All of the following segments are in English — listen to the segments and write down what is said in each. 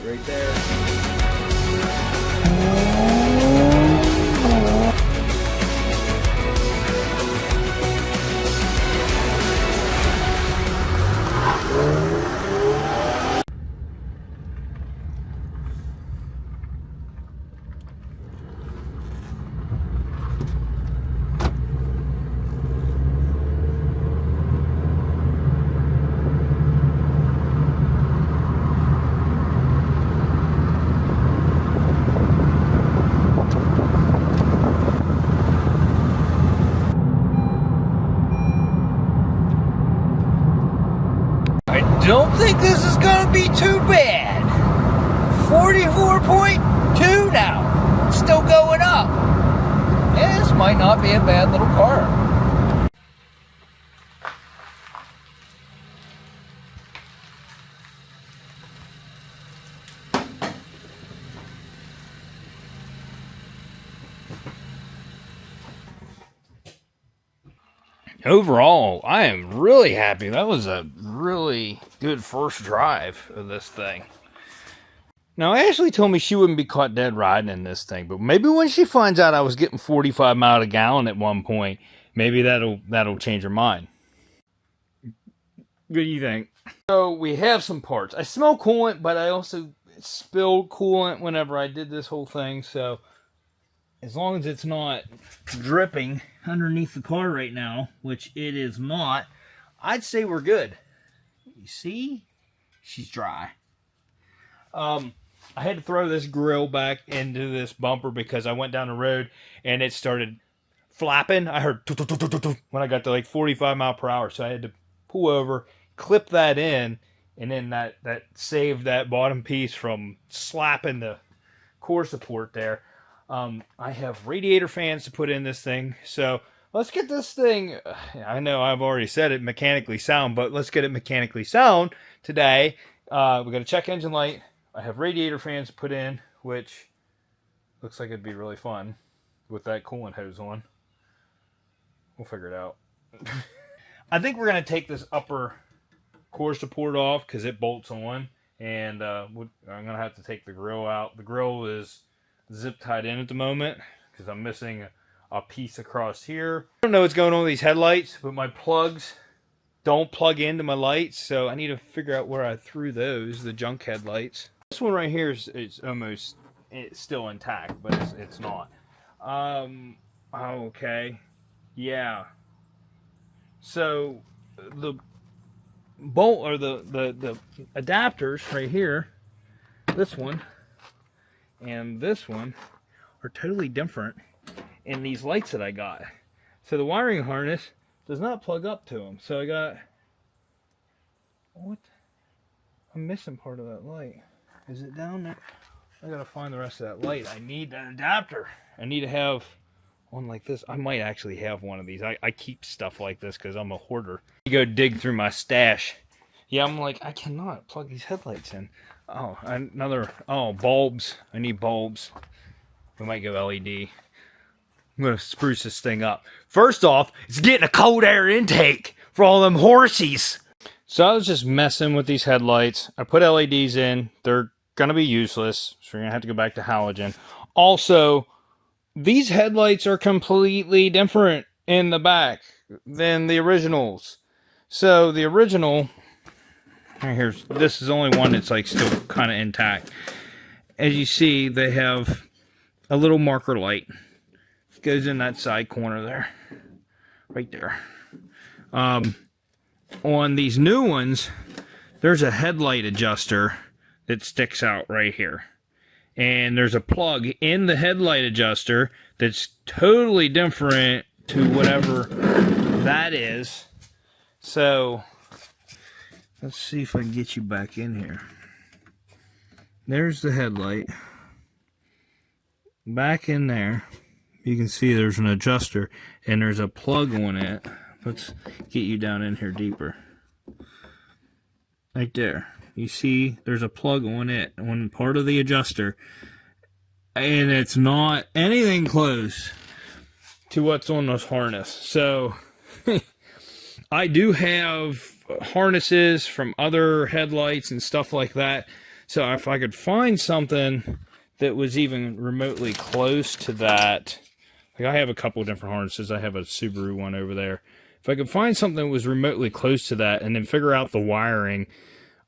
right there. I don't think this is going to be too bad. 44.2 now. It's still going up. Yeah, this might not be a bad little car. Overall, I am really happy. That was a really good first drive of this thing. Now, Ashley told me she wouldn't be caught dead riding in this thing, but maybe when she finds out I was getting 45 miles a gallon at one point, maybe that'll change her mind. What do you think? So we have some parts. I smell coolant, but I also spilled coolant whenever I did this whole thing, so as long as it's not dripping underneath the car right now, which it is not, I'd say we're good. You see? She's dry. I had to throw this grill back into this bumper because I went down the road and it started flapping. I heard when I got to like 45 miles per hour, so I had to pull over, clip that in, and then that saved that bottom piece from slapping the core support there. I have radiator fans to put in this thing, so let's get this thing, I know I've already said it, mechanically sound, but let's get it mechanically sound today. We got a check engine light. I have radiator fans to put in, which looks like it'd be really fun with that coolant hose on. We'll figure it out. I think we're going to take this upper core support off because it bolts on, and I'm going to have to take the grill out. The grill is zip tied in at the moment because I'm missing a piece across here. I don't know what's going on with these headlights, but my plugs don't plug into my lights, so I need to figure out where I threw those, the junk headlights. This one right here is almost, it's still intact, but it's not. Okay, yeah. So the bolt, or the adapters right here, this one and this one are totally different in these lights that I got. So the wiring harness does not plug up to them. So I got, what? I'm missing part of that light. Is it down there? I gotta find the rest of that light. I need that adapter. I need to have one like this. I might actually have one of these. I keep stuff like this because I'm a hoarder. You go dig through my stash. Yeah, I'm like, I cannot plug these headlights in. Oh, bulbs. I need bulbs. We might go LED. I'm going to spruce this thing up. First off, it's getting a cold air intake for all them horsies. So I was just messing with these headlights. I put LEDs in. They're going to be useless, so we're going to have to go back to halogen. Also, these headlights are completely different in the back than the originals. So the original, right here, this is the only one that's like still kind of intact. As you see, they have a little marker light. It goes in that side corner there, right there. On these new ones, there's a headlight adjuster that sticks out right here. And there's a plug in the headlight adjuster that's totally different to whatever that is. So let's see if I can get you back in here. There's the headlight. Back in there, you can see there's an adjuster and there's a plug on it. Let's get you down in here deeper. Right there. You see there's a plug on it, on part of the adjuster. And it's not anything close to what's on this harness. So I do have harnesses from other headlights and stuff like that So if I could find something that was even remotely close to that, like I have a couple of different harnesses. I have a Subaru one over there. If I could find something that was remotely close to that and then figure out the wiring,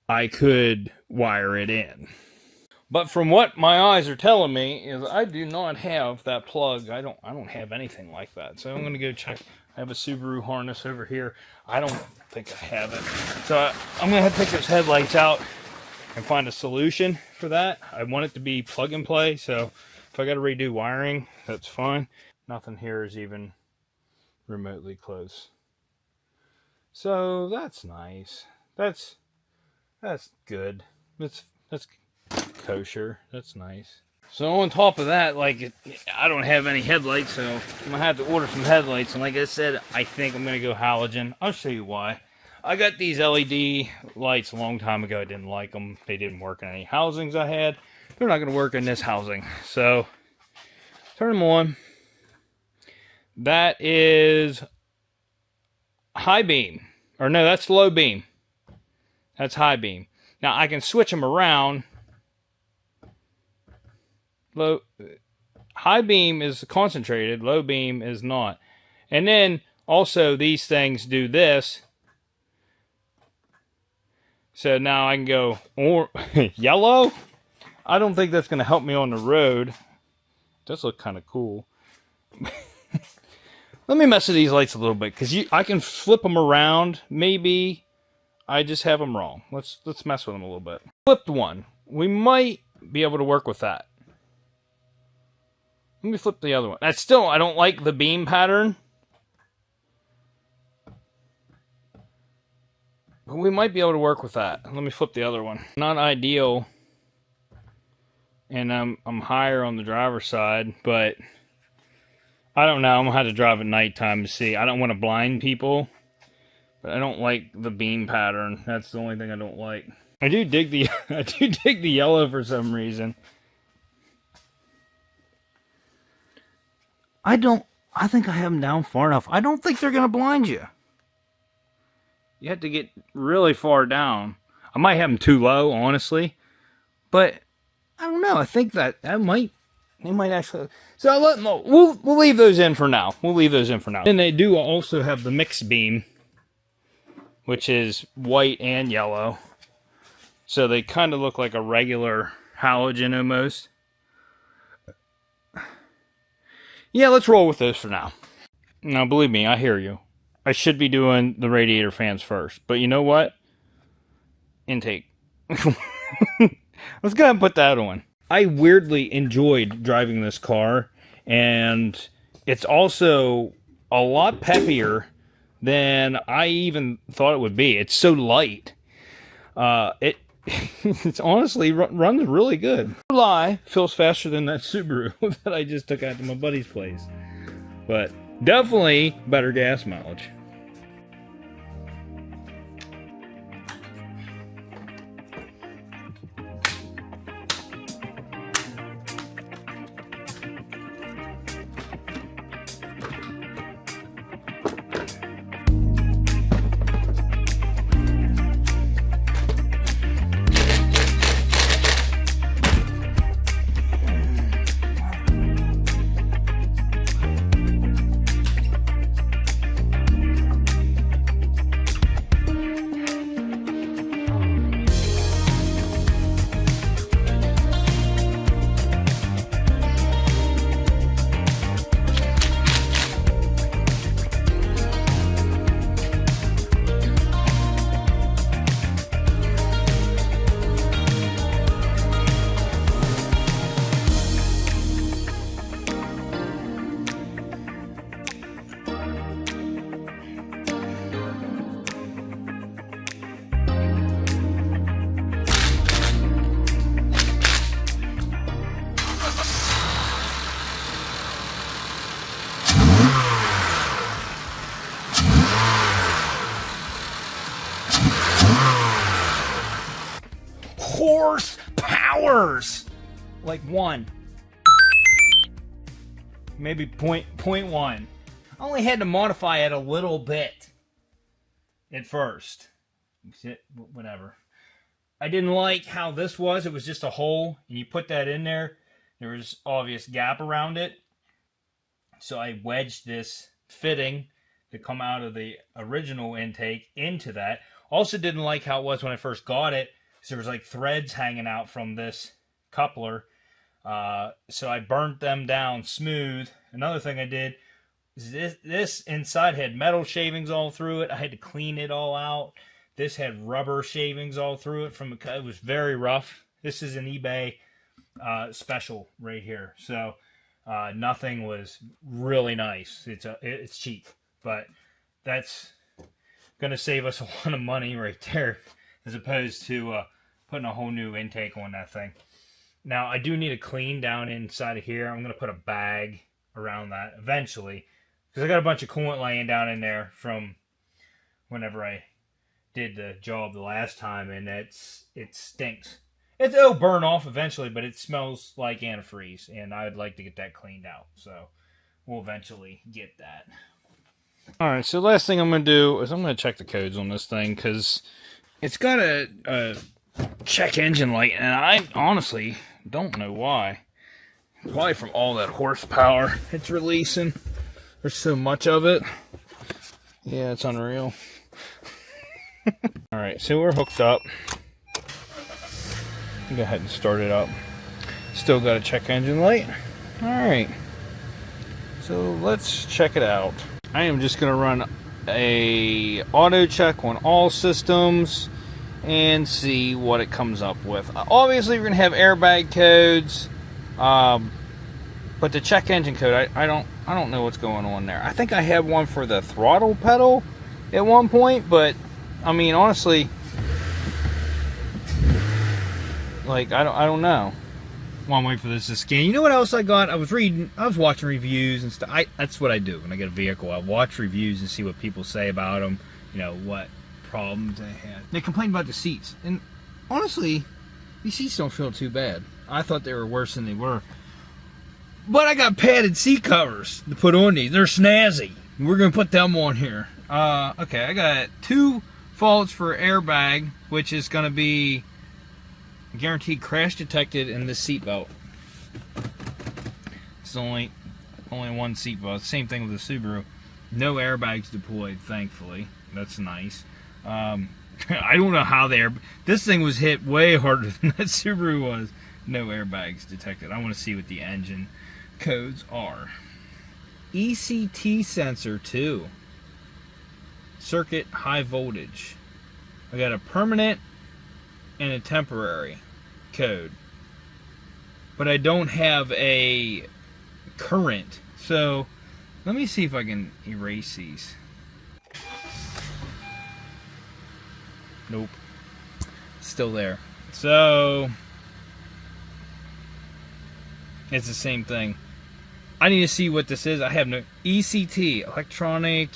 I could wire it in. But from what my eyes are telling me is I do not have that plug. I don't have anything like that. So I'm going to go check. I have a Subaru harness over here. I don't think I have it. So I'm going to have to take those headlights out and find a solution for that. I want it to be plug and play. So if I got to redo wiring, that's fine. Nothing here is even remotely close. So that's nice. That's good. That's kosher. That's nice. So on top of that, like, I don't have any headlights, so I'm gonna have to order some headlights. And like I said, I think I'm gonna go halogen. I'll show you why. I got these LED lights a long time ago. I didn't like them. They didn't work in any housings I had. They're not gonna work in this housing. So turn them on. That is high beam. Or no, that's low beam. That's high beam. Now I can switch them around. High beam is concentrated, low beam is not. And then also these things do this. So now I can go yellow. I don't think that's going to help me on the road. It does look kind of cool. Let me mess with these lights a little bit, because I can flip them around. Maybe I just have them wrong. Let's mess with them a little bit. Flipped one. We might be able to work with that. Let me flip the other one. I don't like the beam pattern. But we might be able to work with that. Let me flip the other one. Not ideal. And I'm higher on the driver's side, but I don't know. I'm gonna have to drive at nighttime to see. I don't want to blind people, but I don't like the beam pattern. That's the only thing I don't like. I do dig the yellow for some reason. I think I have them down far enough. I don't think they're gonna blind you. You have to get really far down. I might have them too low, honestly, but I don't know. I think they might actually. So we'll leave those in for now. And they do also have the mixed beam, which is white and yellow. So they kind of look like a regular halogen almost. Yeah, let's roll with those for now. Now, believe me, I hear you. I should be doing the radiator fans first. But you know what? Intake. Let's go ahead and put that on. I weirdly enjoyed driving this car. And it's also a lot peppier than I even thought it would be. It's so light. It's honestly runs really good. No lie, feels faster than that Subaru that I just took out to my buddy's place. But definitely better gas mileage. Horse powers like 1, maybe 0.1. I only had to modify it a little bit at first. Whatever. I didn't like how this was. It was just a hole, and you put that in there. There was obvious gap around it. So I wedged this fitting to come out of the original intake into that. Also didn't like how it was when I first got it, because there was like threads hanging out from this coupler. So I burnt them down smooth. Another thing I did is this inside had metal shavings all through it. I had to clean it all out. This had rubber shavings all through it. It was very rough. This is an eBay special right here. So nothing was really nice. It's cheap, but that's gonna save us a lot of money right there, as opposed to putting a whole new intake on that thing. Now I do need to clean down inside of here. I'm gonna put a bag around that eventually, because I got a bunch of coolant laying down in there from whenever I did the job the last time, and it stinks. It'll burn off eventually, but it smells like antifreeze, and I'd like to get that cleaned out. So we'll eventually get that. All right, so last thing I'm going to do is I'm going to check the codes on this thing, because it's got a check engine light, and I honestly don't know why. Probably from all that horsepower it's releasing. There's so much of it. Yeah, it's unreal. All right, so we're hooked up. Go ahead and start it up. Still got a check engine light. All right, so let's check it out. I am just going to run a auto check on all systems and see what it comes up with. Obviously, we're going to have airbag codes, but the check engine code, I don't know what's going on there. I think I had one for the throttle pedal at one point, but I mean, honestly, like I don't know. Well, I'm waiting for this to scan. You know what else I got? I was watching reviews and stuff. That's what I do when I get a vehicle. I watch reviews and see what people say about them. You know, what problems they had. They complained about the seats. And honestly, these seats don't feel too bad. I thought they were worse than they were. But I got padded seat covers to put on these. They're snazzy. We're going to put them on here. Okay, I got 2 faults for airbag, which is going to be guaranteed crash detected in this seatbelt. It's only one seatbelt. Same thing with the Subaru. No airbags deployed, thankfully. That's nice. I don't know how this thing was hit way harder than that Subaru was. No airbags detected. I want to see what the engine codes are. ECT sensor 2. Circuit high voltage. I got a permanent and a temporary code, but I don't have a current. So let me see if I can erase these. Nope, still there. So it's the same thing. I need to see what this is. I have no ECT, electronic.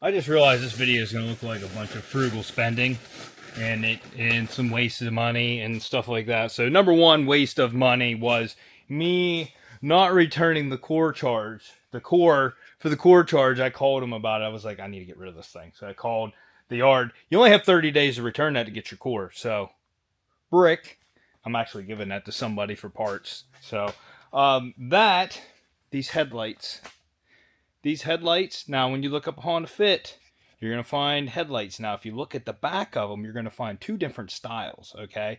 I just realized this video is going to look like a bunch of frugal spending and some waste of money and stuff like that. So number one waste of money was me not returning the core charge. For the core charge, I called them about it. I was like, I need to get rid of this thing. So I called the yard. You only have 30 days to return that to get your core. So brick. I'm actually giving that to somebody for parts. So these headlights. These headlights, now when you look up Honda Fit, you're going to find headlights. Now if you look at the back of them, you're going to find 2 different styles, okay?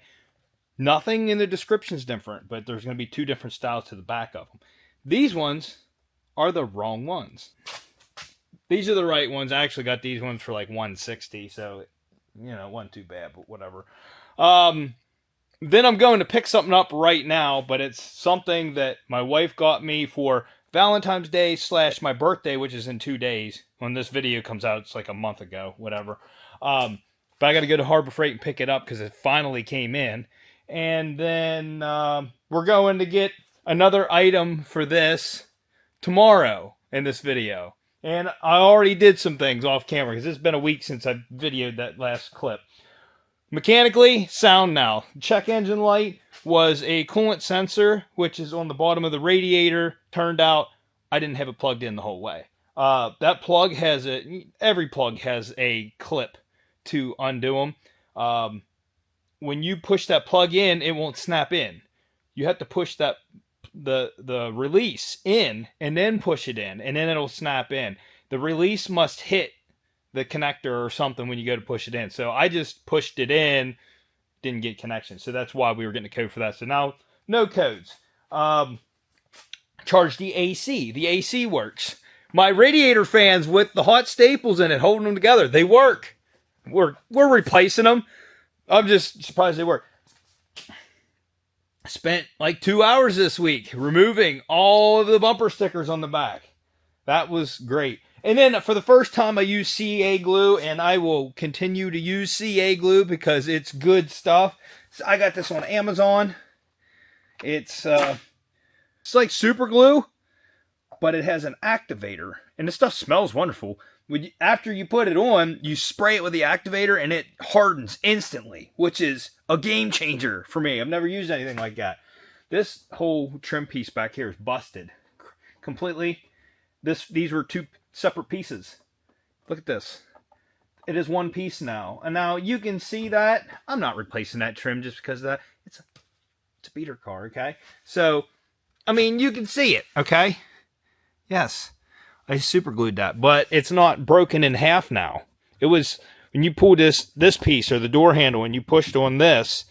Nothing in the description is different, but there's going to be 2 different styles to the back of them. These ones are the wrong ones. These are the right ones. I actually got these ones for like $160, so, you know, it wasn't too bad, but whatever. Then I'm going to pick something up right now, but it's something that my wife got me for Valentine's Day / my birthday, which is in 2 days. When this video comes out, it's like a month ago, whatever. But I got to go to Harbor Freight and pick it up because it finally came in. And then we're going to get another item for this tomorrow in this video. And I already did some things off camera because it's been a week since I videoed that last clip. Mechanically, sound now. Check engine light was a coolant sensor, which is on the bottom of the radiator. Turned out I didn't have it plugged in the whole way. That plug has every plug has a clip to undo them. When you push that plug in, it won't snap in. You have to push that the release in and then push it in, and then it'll snap in. The release must hit the connector or something when you go to push it in. So I just pushed it in, didn't get connection. So that's why we were getting a code for that. So now no codes. Charge the AC. The AC works. My radiator fans with the hot staples in it, holding them together, they work. We're replacing them. I'm just surprised they work. I spent like 2 hours this week removing all of the bumper stickers on the back. That was great. And then for the first time I used CA glue, and I will continue to use CA glue because it's good stuff. So I got this on Amazon. It's like super glue, but it has an activator. And this stuff smells wonderful. After you put it on, you spray it with the activator and it hardens instantly, which is a game changer for me. I've never used anything like that. This whole trim piece back here is busted completely. These were two separate pieces. Look at this. It is one piece now. And now you can see that. I'm not replacing that trim just because of that. It's a beater car, okay? So, I mean, you can see it, okay? Yes. I super glued that, but it's not broken in half now. It was, when you pull this piece or the door handle and you pushed on this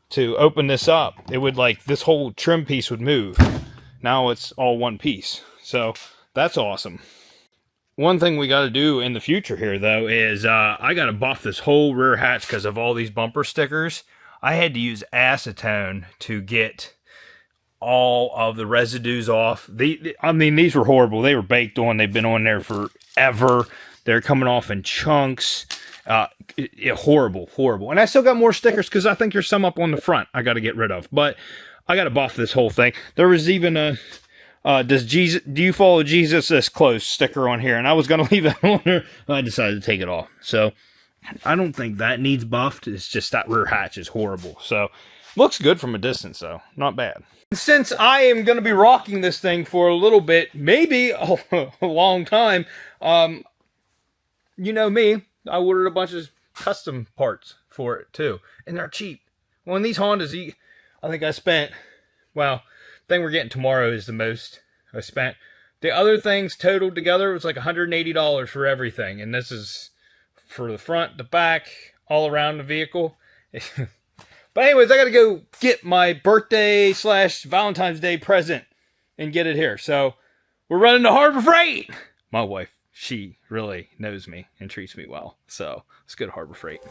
to open this up, it would like, this whole trim piece would move. Now it's all one piece. So that's awesome. One thing we got to do in the future here though is I got to buff this whole rear hatch because of all these bumper stickers. I had to use acetone to get all of the residues off. I mean, these were horrible. They were baked on. They've been on there forever. They're coming off in chunks. Horrible. And I still got more stickers because I think there's some up on the front I got to get rid of. But I got to buff this whole thing. There was even a do you follow Jesus this close sticker on here, and I was going to leave that on there. I decided to take it off. So I don't think that needs buffed. It's just that rear hatch is horrible. So looks good from a distance though. Not bad. Since I am going to be rocking this thing for a little bit, maybe a long time, you know me, I ordered a bunch of custom parts for it too. And they're cheap. Well, in these Hondas, I think I spent, well, the thing we're getting tomorrow is the most I spent. The other things totaled together was like $180 for everything. And this is for the front, the back, all around the vehicle. But anyways, I got to go get my birthday / Valentine's Day present and get it here. So we're running to Harbor Freight. My wife, she really knows me and treats me well. So let's go to Harbor Freight.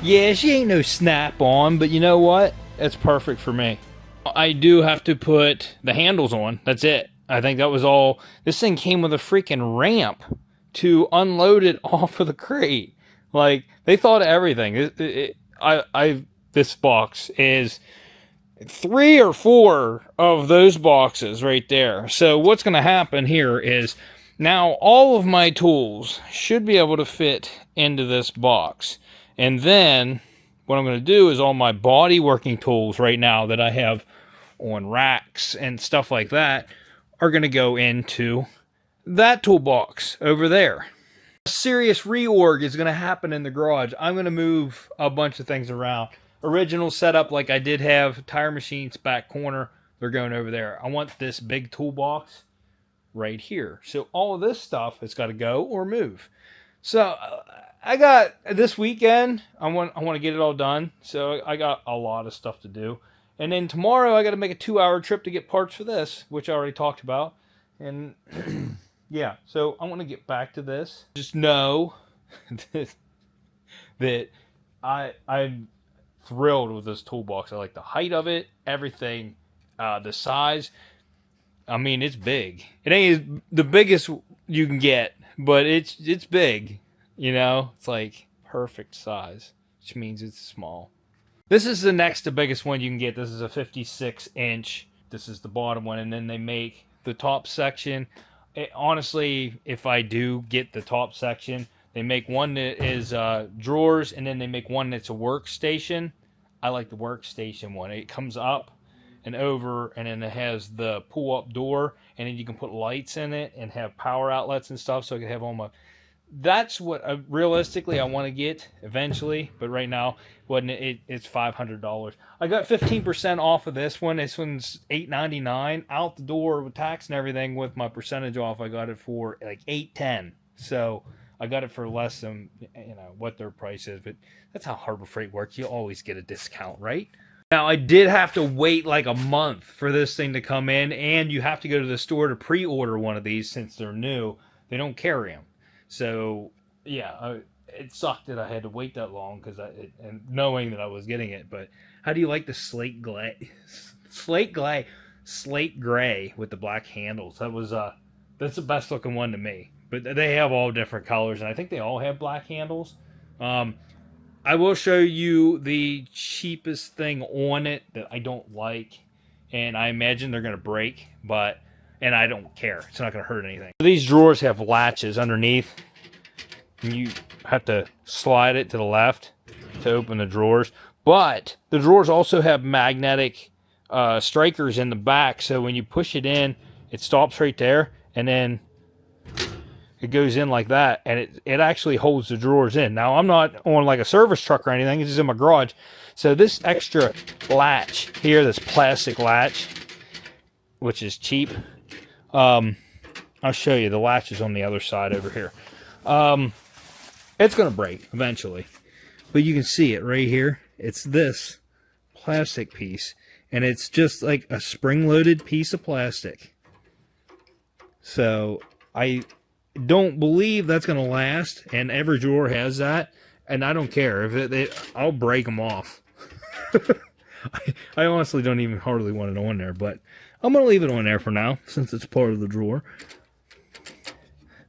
Yeah, she ain't no snap-on, but you know what? That's perfect for me. I do have to put the handles on. That's it. I think that was all. This thing came with a freaking ramp to unload it off of the crate. Like, they thought of everything. This box is 3 or 4 of those boxes right there. So what's going to happen here is now all of my tools should be able to fit into this box. And then what I'm going to do is all my body working tools right now that I have on racks and stuff like that are going to go into that toolbox over there. A serious reorg is going to happen in the garage. I'm going to move a bunch of things around. Original setup, like I did have tire machines back corner, they're going over there. I want this big toolbox right here. So all of this stuff has got to go or move. So I got this weekend, I want to get it all done. So I got a lot of stuff to do. And then tomorrow I got to make a 2-hour trip to get parts for this, which I already talked about. And yeah, so I want to get back to this. Just know that I'm thrilled with this toolbox. I like the height of it, everything, the size. I mean, it's big. It ain't the biggest you can get, but it's big. You know, it's like perfect size, which means it's small. This is the next to biggest one you can get. This is a 56-inch. This is the bottom one, and then they make the top section. Honestly, if I do get the top section, they make one that is drawers, and then they make one that's a workstation. I like the workstation one. It comes up and over, and then it has the pull-up door, and then you can put lights in it and have power outlets and stuff, so I can have all my... That's what realistically I want to get eventually, but right now it's $500. I got 15% off of this one. This one's $8.99 out the door with tax and everything. With my percentage off, I got it for like $8.10. So I got it for less than what their price is. But that's how Harbor Freight works. You always get a discount, right? Now I did have to wait like a month for this thing to come in, and you have to go to the store to pre-order one of these since they're new. They don't carry them. So, yeah, it sucked that I had to wait that long and knowing that I was getting it. But how do you like the slate gray with the black handles? That's the best looking one to me. But they have all different colors, and I think they all have black handles. I will show you the cheapest thing on it that I don't like, and I imagine they're going to break, and I don't care. It's not going to hurt anything. These drawers have latches underneath. And you have to slide it to the left to open the drawers. But the drawers also have magnetic strikers in the back. So when you push it in, it stops right there. And then it goes in like that. And it actually holds the drawers in. Now, I'm not on like a service truck or anything. It's just in my garage. So this extra latch here, this plastic latch, which is cheap. I'll show you. The latch is on the other side over here. It's going to break eventually. But you can see it right here. It's this plastic piece. And it's just like a spring-loaded piece of plastic. So I don't believe that's going to last. And every drawer has that. And I don't care. I'll break them off. I honestly don't even hardly want it on there. But I'm going to leave it on there for now, since it's part of the drawer.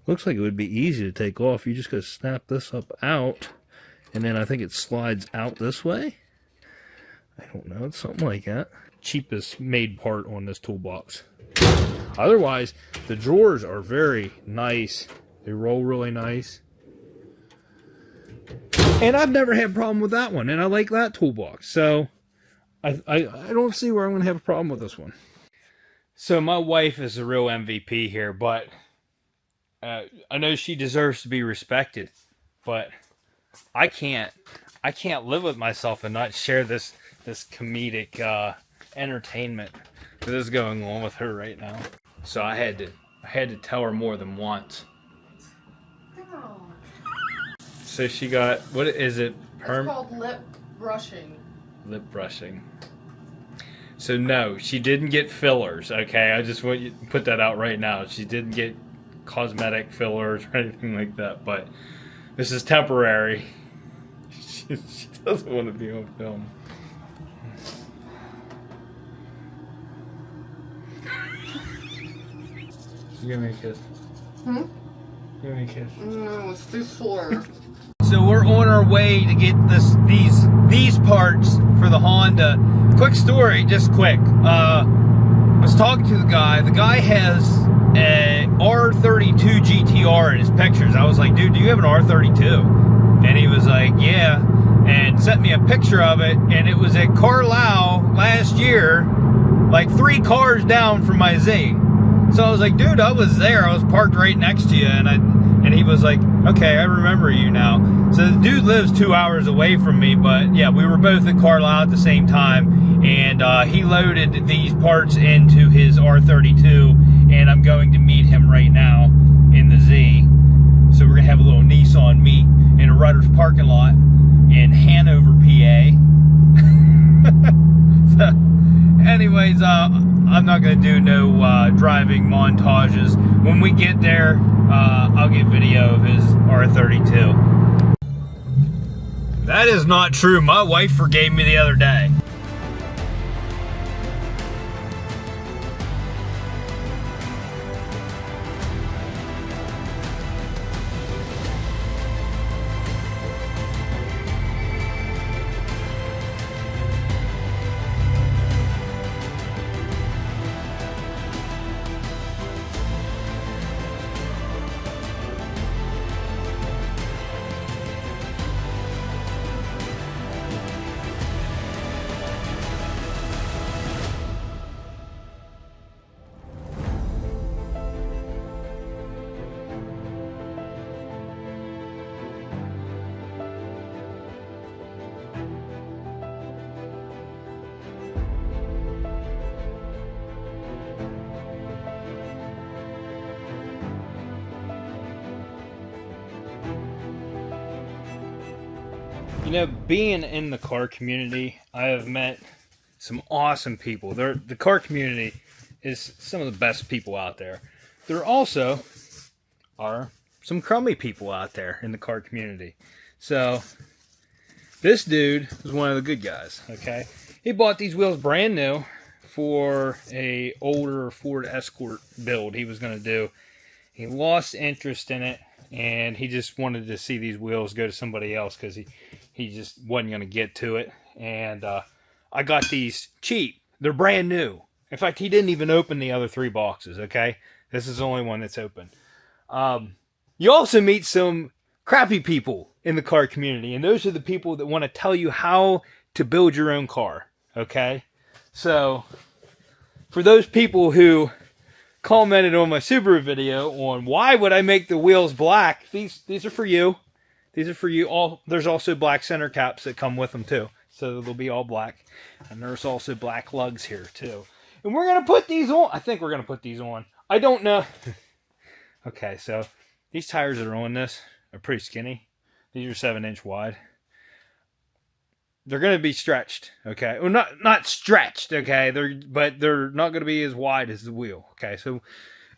Looks like it would be easy to take off. You just got to snap this up out, and then I think it slides out this way. I don't know. It's something like that. Cheapest made part on this toolbox. Otherwise, the drawers are very nice. They roll really nice. And I've never had a problem with that one, and I like that toolbox. So I don't see where I'm going to have a problem with this one. So my wife is the real MVP here, but I know she deserves to be respected, but I can't live with myself and not share this comedic entertainment that is going on with her right now. So I had to tell her more than once. So she got, what is it? It's called lip brushing. Lip brushing. So no, she didn't get fillers, okay? I just want you to put that out right now. She didn't get cosmetic fillers or anything like that, but this is temporary. She doesn't want to be on film. Give me a kiss. Hmm? Give me a kiss. No, it's too sore. So we're we're on our way to get these parts for the Honda. Quick story, just quick. I was talking to the guy. The guy has a R32 GTR in his pictures. I was like, dude, do you have an R32? And he was like, yeah, and sent me a picture of it, and it was at Carlisle last year, like 3 cars down from my Z. So I was like, dude, I was there. I was parked right next to you, and he was like, okay, I remember you now. So the dude lives 2 hours away from me, but yeah, we were both at Carlisle at the same time, and he loaded these parts into his R32, and I'm going to meet him right now in the Z. So we're gonna have a little Nissan meet in a Rutter's parking lot in Hanover, PA. So, anyways, I'm not gonna do no driving montages. When we get there, I'll get video of his R32. That is not true. My wife forgave me the other day. You know, being in the car community, I have met some awesome people. The car community is some of the best people out there. There also are some crummy people out there in the car community. So, this dude was one of the good guys, okay? He bought these wheels brand new for a older Ford Escort build he was going to do. He lost interest in it, and he just wanted to see these wheels go to somebody else because he just wasn't going to get to it. And I got these cheap. They're brand new. In fact, he didn't even open the other 3 boxes, okay? This is the only one that's open. You also meet some crappy people in the car community, and those are the people that want to tell you how to build your own car, okay? So, for those people who commented on my Subaru video on why would I make the wheels black, these are for you. These are for you. There's also black center caps that come with them too. So they'll be all black. And there's also black lugs here too. And we're going to put these on. I think we're going to put these on. I don't know. Okay, so these tires that are on this are pretty skinny. These are 7-inch wide. They're going to be stretched, okay? Well, not stretched, okay? But they're not going to be as wide as the wheel, okay? So,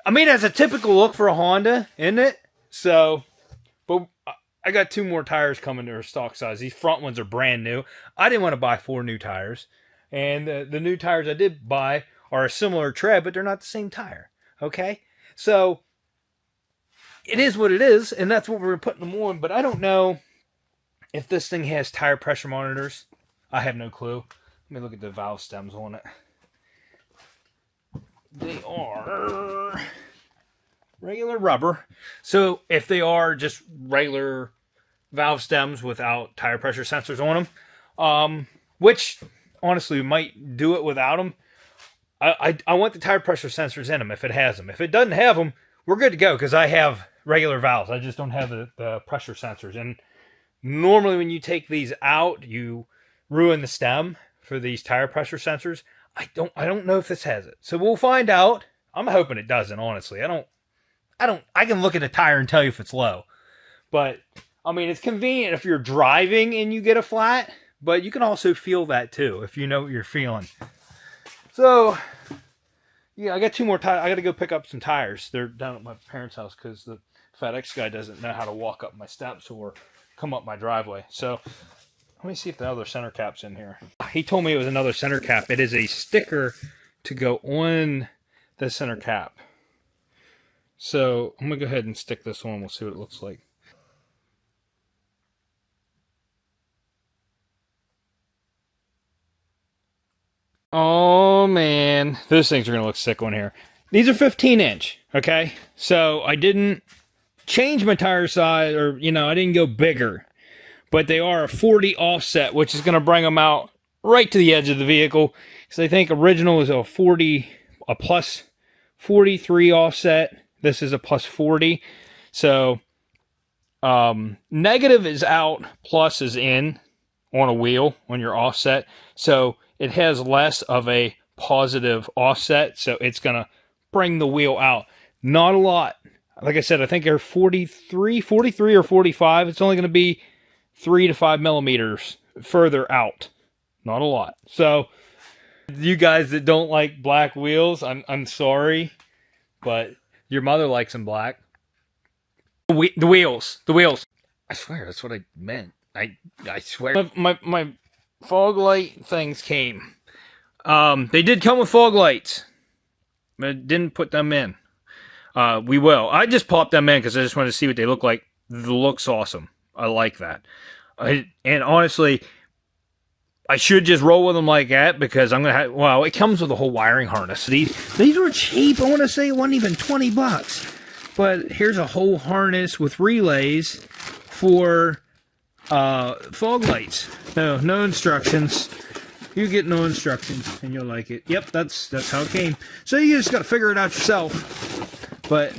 I mean, that's a typical look for a Honda, isn't it? So, but I got 2 more tires coming to their stock size. These front ones are brand new. I didn't want to buy 4 new tires. And the new tires I did buy are a similar tread, but they're not the same tire, okay? So, it is what it is, and that's what we're putting them on. But I don't know if this thing has tire pressure monitors. I have no clue. Let me look at the valve stems on it. They are regular rubber. So if they are just regular valve stems without tire pressure sensors on them, which honestly we might do it without them, I want the tire pressure sensors in them if it has them. If it doesn't have them, we're good to go because I have regular valves. I just don't have the pressure sensors. And normally when you take these out, you ruin the stem for these tire pressure sensors. I don't know if this has it. So we'll find out. I'm hoping it doesn't, honestly. I can look at a tire and tell you if it's low. But I mean, it's convenient if you're driving and you get a flat, but you can also feel that too if you know what you're feeling. So, yeah, I got 2 more tires. I got to go pick up some tires. They're down at my parents' house because the FedEx guy doesn't know how to walk up my steps or come up my driveway. So let me see if the other center cap's in here. He told me it was another center cap. It is a sticker to go on the center cap. So I'm going to go ahead and stick this on. We'll see what it looks like. Oh man, those things are gonna look sick on here. These are 15-inch, okay? So I didn't change my tire size, or I didn't go bigger, but they are a 40 offset, which is gonna bring them out right to the edge of the vehicle. Because I think original is a plus 43 offset. This is a plus 40. So negative is out, plus is in on a wheel on your offset. So it has less of a positive offset. So it's going to bring the wheel out. Not a lot. Like I said, I think they're 43 or 45. It's only going to be 3 to 5 millimeters further out. Not a lot. So you guys that don't like black wheels, I'm sorry, but your mother likes them black. The wheels. I swear that's what I meant. I swear. My fog light things came. They did come with fog lights, but I didn't put them in. We will. I just popped them in because I just wanted to see what they look like. The look's awesome. I like that. And honestly, I should just roll with them like that because I'm going to have... Well, it comes with a whole wiring harness. These were cheap. I want to say it wasn't even $20. But here's a whole harness with relays for fog lights. No instructions. You get no instructions and you'll like it. Yep, that's how it came. So you just got to figure it out yourself. But,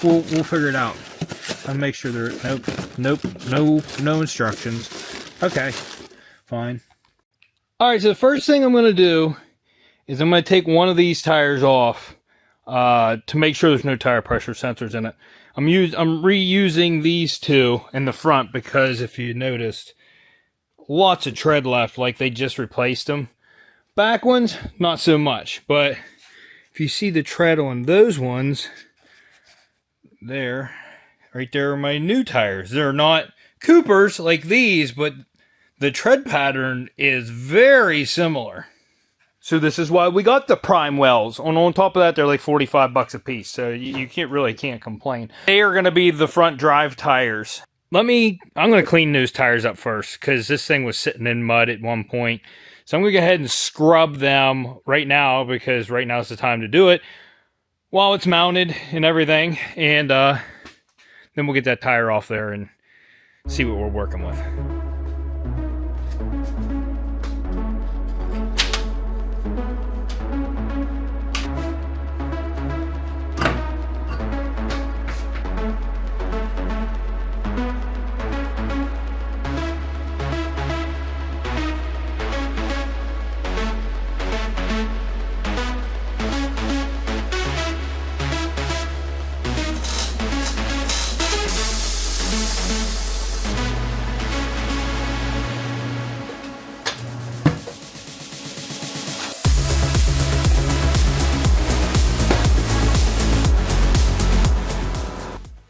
we'll figure it out. I'll make sure there... Nope, no instructions. Okay. Fine. Alright, so the first thing I'm going to do is I'm going to take one of these tires off to make sure there's no tire pressure sensors in it. I'm reusing these two in the front because if you noticed, lots of tread left, like they just replaced them. Back ones, not so much, but if you see the tread on those ones, right there are my new tires. They're not Coopers like these, but the tread pattern is very similar. So this is why we got the prime wells. On top of that, they're like $45 a piece. So you can't complain. They are going to be the front drive tires. I'm going to clean those tires up first because this thing was sitting in mud at one point. So I'm going to go ahead and scrub them right now because right now is the time to do it while it's mounted and everything. And then we'll get that tire off there and see what we're working with.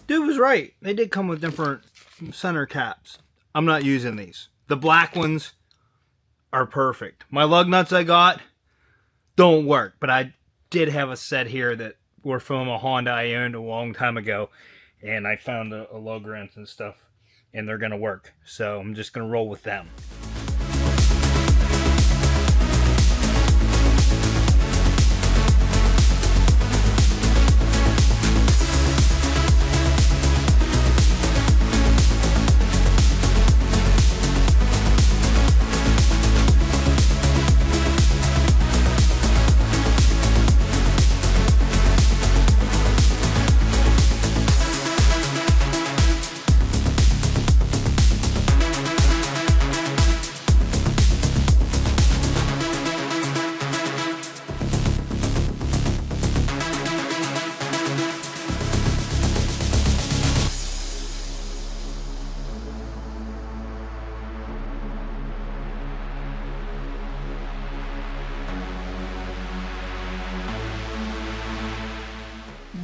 Dude was right. They did come with different center caps. I'm not using these. The black ones are perfect. My lug nuts I got don't work, but I did have a set here that were from a Honda I owned a long time ago, and I found a lug wrench and stuff, and they're going to work. So I'm just going to roll with them.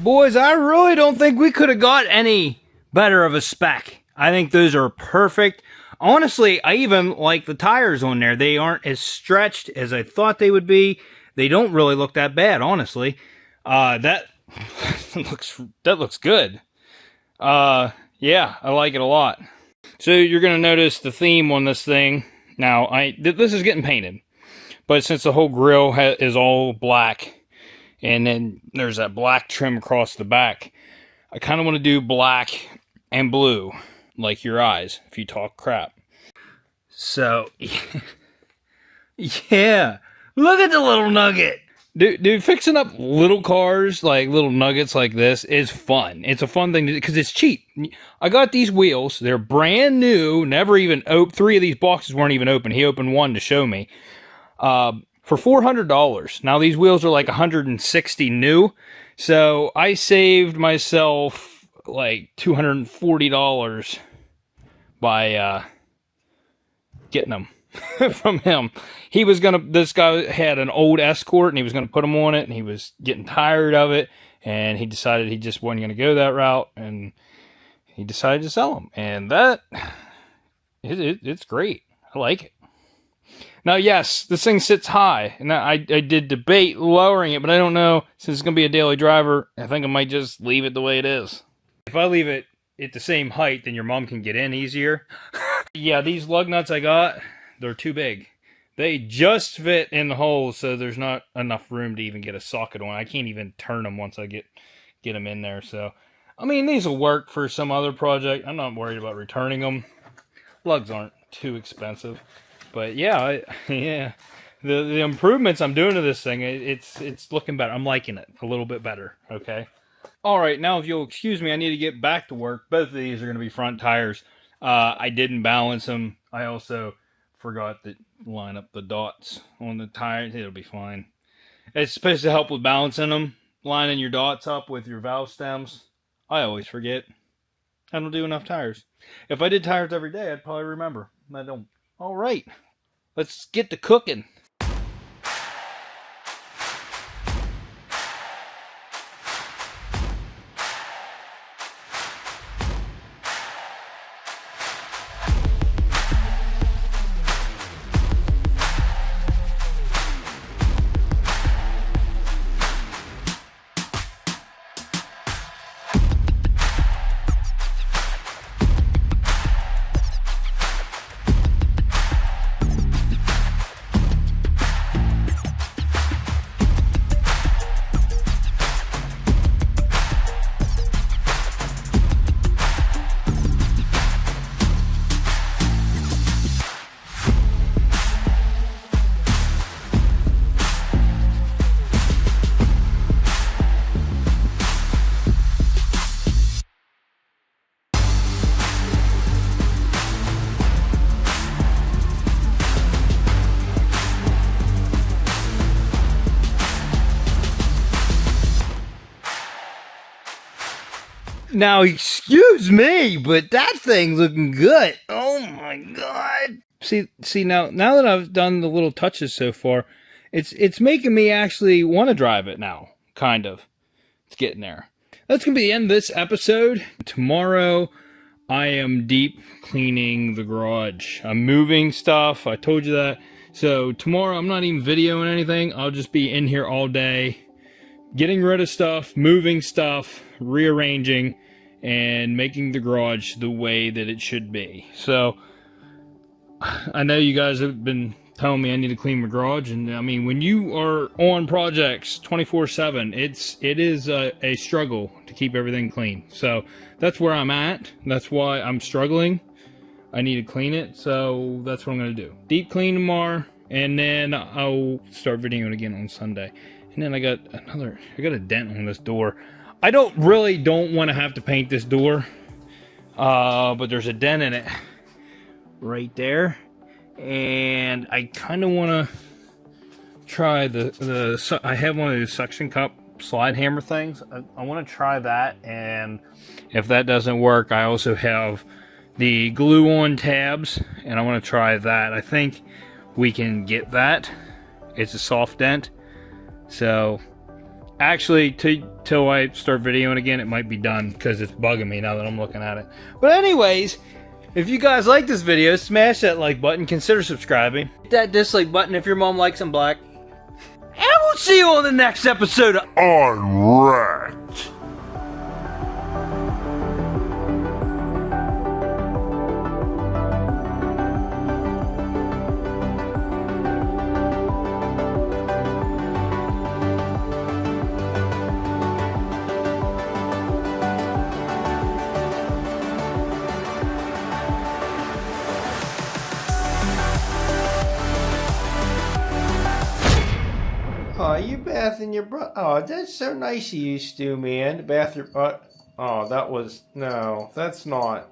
Boys, I really don't think we could have got any better of a spec. I think those are perfect. Honestly, I even like the tires on there. They aren't as stretched as I thought they would be. They don't really look that bad, honestly. That looks good. Yeah, I like it a lot. So you're going to notice the theme on this thing. Now, this is getting painted. But since the whole grill is all black, and then there's that black trim across the back, I kind of want to do black and blue, like your eyes, if you talk crap. So, yeah. Look at the little nugget. Dude, fixing up little cars, like little nuggets like this, is fun. It's a fun thing to do because it's cheap. I got these wheels. They're brand new. Never even opened. 3 of these boxes weren't even open. He opened one to show me. For $400. Now, these wheels are like $160 new. So, I saved myself like $240 by getting them from him. This guy had an old Escort and he was gonna put them on it, and he was getting tired of it, and he decided he just wasn't gonna go that route, and he decided to sell them. And it's great. I like it. Now, yes, this thing sits high, and I did debate lowering it, but I don't know, since it's gonna be a daily driver, I think I might just leave it the way it is. If I leave it at the same height, then your mom can get in easier. Yeah, these lug nuts I got, they're too big. They just fit in the hole, so there's not enough room to even get a socket on. I can't even turn them once I get them in there. So, I mean, these will work for some other project. I'm not worried about returning them. Lugs aren't too expensive. But yeah, the improvements I'm doing to this thing, it's looking better. I'm liking it a little bit better, okay? All right, now if you'll excuse me, I need to get back to work. Both of these are going to be front tires. I didn't balance them. I also forgot to line up the dots on the tires. It'll be fine. It's supposed to help with balancing them, lining your dots up with your valve stems. I always forget. I don't do enough tires. If I did tires every day, I'd probably remember. I don't. All right, let's get to cooking. Now, excuse me, but that thing's looking good. Oh my god. See now that I've done the little touches so far, it's making me actually want to drive it now, kind of. It's getting there. That's going to be the end of this episode. Tomorrow, I am deep cleaning the garage. I'm moving stuff. I told you that. So tomorrow, I'm not even videoing anything. I'll just be in here all day, getting rid of stuff, moving stuff, rearranging, and making the garage the way that it should be. So, I know you guys have been telling me I need to clean my garage, and I mean, when you are on projects 24/7, it is a struggle to keep everything clean. So, that's where I'm at. That's why I'm struggling. I need to clean it, so that's what I'm going to do. Deep clean tomorrow, and then I'll start videoing again on Sunday. And then I got a dent on this door. I don't want to have to paint this door, but there's a dent in it right there, and I kind of want to try I have one of those suction cup slide hammer things. I want to try that, and if that doesn't work, I also have the glue-on tabs, and I want to try that. I think we can get that. It's a soft dent. So, actually, till I start videoing again, it might be done because it's bugging me now that I'm looking at it. But anyways, if you guys like this video, smash that like button. Consider subscribing. Hit that dislike button if your mom likes them black. And we'll see you on the next episode of Unwrapped. Oh, you bathing your butt. Oh, that's so nice of you, Stu, man. To bath your butt. Oh, that was, no, that's not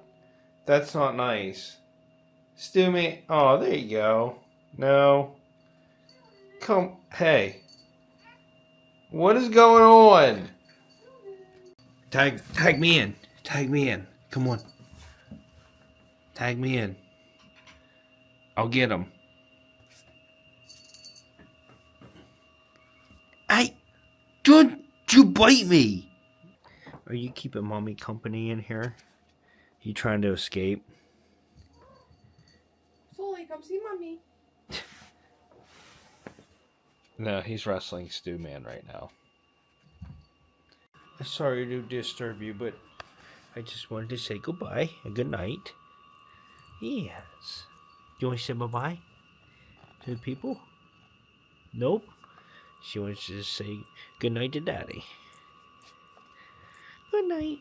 nice. Stu, man. Oh, there you go. No. Come, hey. What is going on? Tag me in. Tag me in. Come on. Tag me in. I'll get him. Hey, don't you bite me. Are you keeping mommy company in here? You trying to escape? Sully, come see mommy. No, he's wrestling Stu Man right now. Sorry to disturb you, but I just wanted to say goodbye and good night. Yes. You want to say bye-bye to the people? Nope. She wants to say good night to Daddy. Good night.